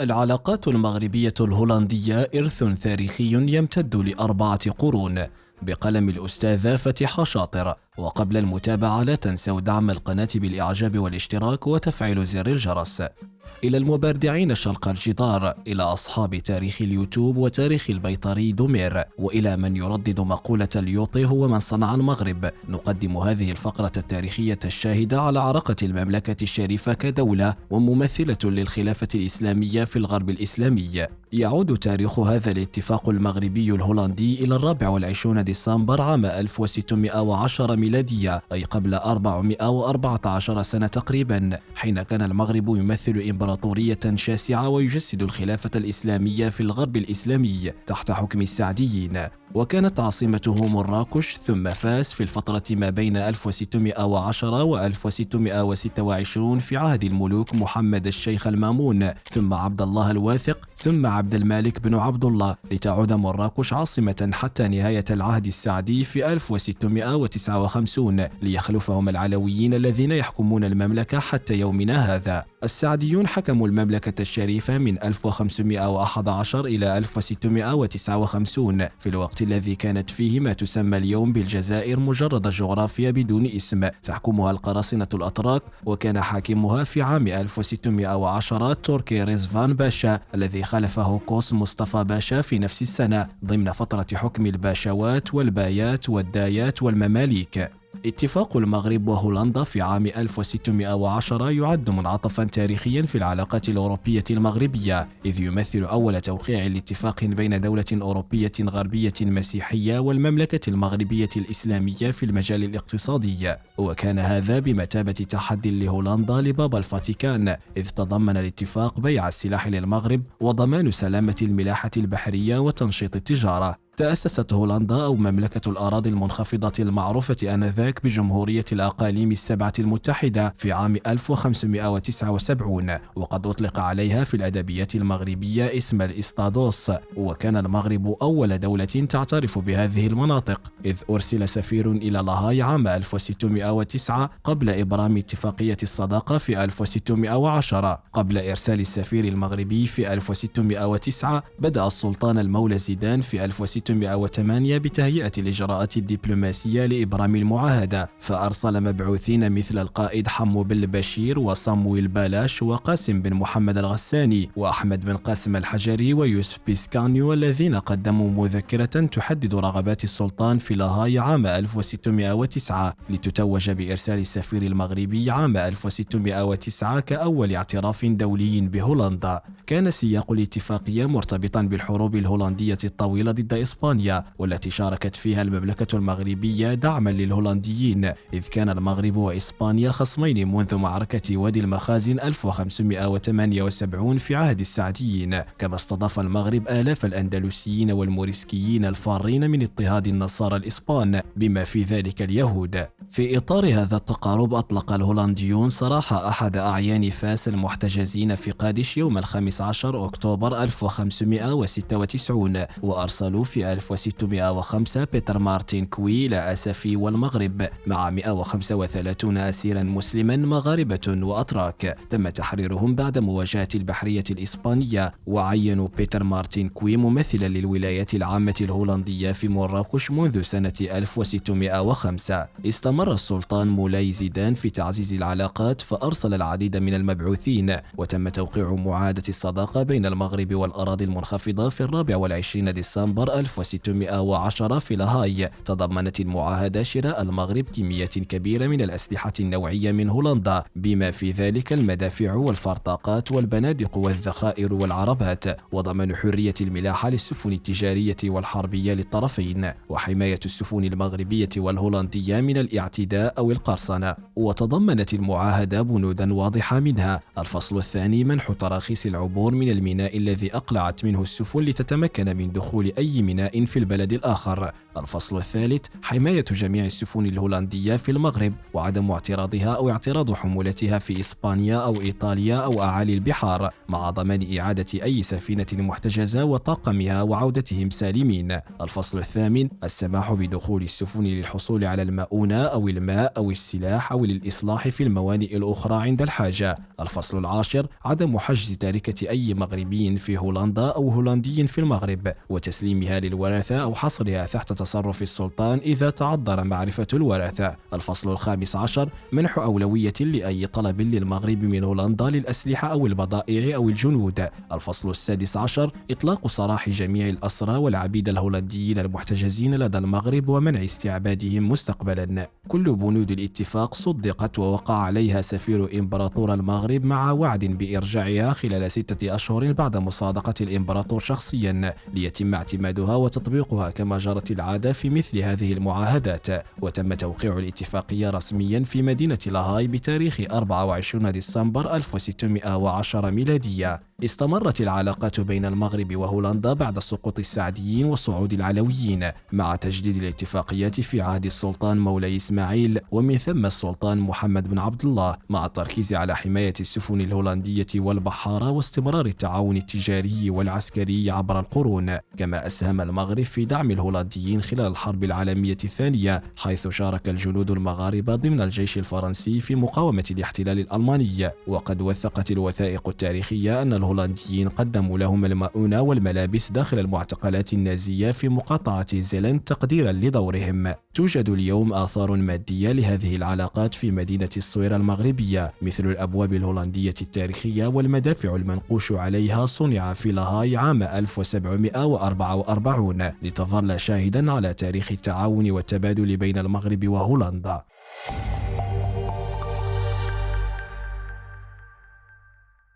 العلاقات المغربية الهولندية إرث تاريخي يمتد ل4 قرون. بقلم الأستاذة فتيحة شاطر. وقبل المتابعة لا تنسوا دعم القناة بالإعجاب والاشتراك وتفعيل زر الجرس. إلى المبردعين شرق الجدار، إلى أصحاب تاريخ اليوتيوب وتاريخ البيطري دومير، وإلى من يردد مقولة اليوطي هو من صنع المغرب، نقدم هذه الفقرة التاريخية الشاهدة على عراقة المملكة الشريفة كدولة وممثلة للخلافة الإسلامية في الغرب الإسلامي. يعود تاريخ هذا الاتفاق المغربي الهولندي إلى 24 ديسمبر عام 1610 ميلادية، أي قبل 414 سنة تقريبا، حين كان المغرب يمثل إمبراطورية شاسعة ويجسد الخلافة الإسلامية في الغرب الإسلامي تحت حكم السعديين. وكانت عاصمته مراكش ثم فاس في الفترة ما بين 1610 و 1626 في عهد الملوك محمد الشيخ المامون، ثم عبد الله الواثق، ثم عبد الملك بن عبد الله، لتعود مراكش عاصمة حتى نهاية العهد السعدي في 1659 ليخلفهم العلويين الذين يحكمون المملكة حتى يومنا هذا. السعديون حكموا المملكة الشريفة من 1511 إلى 1659 في الوقت الذي كانت فيه ما تسمى اليوم بالجزائر مجرد جغرافيا بدون اسم تحكمها القراصنة الأتراك، وكان حاكمها في عام 1610 تركي رزفان باشا الذي خلفه قوس مصطفى باشا في نفس السنة ضمن فترة حكم الباشوات والبايات والدايات والمماليك. اتفاق المغرب وهولندا في عام 1610 يعد منعطفا تاريخيا في العلاقات الأوروبية المغربية، إذ يمثل أول توقيع لاتفاق بين دولة أوروبية غربية مسيحية والمملكة المغربية الإسلامية في المجال الاقتصادي، وكان هذا بمثابة تحدي لهولندا لبابا الفاتيكان، إذ تضمن الاتفاق بيع السلاح للمغرب وضمان سلامة الملاحة البحرية وتنشيط التجارة. تأسست هولندا أو مملكة الأراضي المنخفضة المعروفة آنذاك بجمهورية الأقاليم السبعة المتحدة في عام 1579، وقد أطلق عليها في الأدبيات المغربية اسم الإسطادوس، وكان المغرب أول دولة تعترف بهذه المناطق، إذ أرسل سفير إلى لاهاي عام 1609 قبل إبرام اتفاقية الصداقة في 1610. قبل إرسال السفير المغربي في 1609 بدأ السلطان المولى زيدان في 1608 بتهيئة الإجراءات الدبلوماسية لإبرام المعاهدة، فأرسل مبعوثين مثل القائد حمو بن بشير وصمويل بالاش وقاسم بن محمد الغساني وأحمد بن قاسم الحجري ويوسف بيسكانيو، الذين قدموا مذكرة تحدد رغبات السلطان في لاهاي عام 1609 لتتوج بإرسال السفير المغربي عام 1609 كأول اعتراف دولي بهولندا. كان سياق الاتفاقية مرتبطا بالحروب الهولندية الطويلة ضد إسبانيا، والتي شاركت فيها المملكة المغربية دعما للهولنديين، إذ كان المغرب وإسبانيا خصمين منذ معركة وادي المخازن 1578 في عهد السعديين، كما استضاف المغرب آلاف الأندلسيين والموريسكيين الفارين من اضطهاد النصارى الإسبان بما في ذلك اليهود. في إطار هذا التقارب أطلق الهولنديون سراح أحد أعيان فاس المحتجزين في قادش يوم 15 أكتوبر 1596، وأرسلوا في 1605 بيتر مارتين كوي إلى أسفي والمغرب مع 135 أسيرا مسلما مغاربة وأتراك تم تحريرهم بعد مواجهة البحرية الإسبانية، وعينوا بيتر مارتين كوي ممثلا للولايات العامة الهولندية في مراكش منذ سنة 1605. استمر السلطان مولاي زيدان في تعزيز العلاقات، فأرسل العديد من المبعوثين، وتم توقيع معاهدة الصداقة بين المغرب والأراضي المنخفضة في 24 ديسمبر 1610 في لاهاي. تضمنت المعاهدة شراء المغرب كميات كبيرة من الأسلحة النوعية من هولندا، بما في ذلك المدافع والفرطاقات والبنادق والذخائر والعربات، وضمان حرية الملاحة للسفن التجارية والحربية للطرفين، وحماية السفن المغربية والهولندية من الاعتداء أو القرصنة. وتضمنت المعاهدة بنودا واضحة، منها الفصل الثاني منح تراخيص العبور من الميناء الذي أقلعت منه السفن لتتمكن من دخول أي من ميناء في البلد الآخر. الفصل الثالث حماية جميع السفن الهولندية في المغرب وعدم اعتراضها أو اعتراض حمولتها في إسبانيا أو إيطاليا أو أعالي البحار، مع ضمان إعادة أي سفينة محتجزة وطاقمها وعودتهم سالمين. الفصل الثامن السماح بدخول السفن للحصول على المؤونة أو الماء أو السلاح أو للإصلاح في الموانئ الأخرى عند الحاجة. الفصل العاشر عدم حجز تاركة أي مغربي في هولندا أو هولندي في المغرب وتسليمها للورثة أو حصرها تحت تصرف السلطان إذا تعذر معرفة الورثة. الفصل الخامس عشر منح أولوية لأي طلب للمغرب من هولندا للأسلحة أو البضائع أو الجنود. الفصل السادس عشر إطلاق سراح جميع الأسرى والعبيد الهولنديين المحتجزين لدى المغرب ومنع استعبادهم مستقبلا. كل بنود الاتفاق صدقت ووقع عليها سفير إمبراطور المغرب مع وعد بإرجاعها خلال 6 أشهر بعد مصادقة الإمبراطور شخصيا ليتم اعتمادها وتطبيقها كما جرت العادة في مثل هذه المعاهدات. وتم توقيع الاتفاقية رسميا في مدينة لاهاي بتاريخ 24 ديسمبر 1610 ميلادية. استمرت العلاقات بين المغرب وهولندا بعد سقوط السعديين وصعود العلويين، مع تجديد الاتفاقيات في عهد السلطان مولاي إسماعيل ومن ثم السلطان محمد بن عبد الله، مع التركيز على حماية السفن الهولندية والبحارة واستمرار التعاون التجاري والعسكري عبر القرون. كما أسهم المغرب في دعم الهولنديين خلال الحرب العالمية الثانية، حيث شارك الجنود المغاربة ضمن الجيش الفرنسي في مقاومة الاحتلال الألماني. وقد وثقت الوثائق التاريخية أن الهولنديين قدموا لهم المؤونة والملابس داخل المعتقلات النازية في مقاطعة زيلند تقديرا لدورهم. توجد اليوم آثار مادية لهذه العلاقات في مدينة الصويرة المغربية، مثل الأبواب الهولندية التاريخية والمدافع المنقوش عليها صنع في لاهاي عام 1744 لتظل شاهدا على تاريخ التعاون والتبادل بين المغرب وهولندا.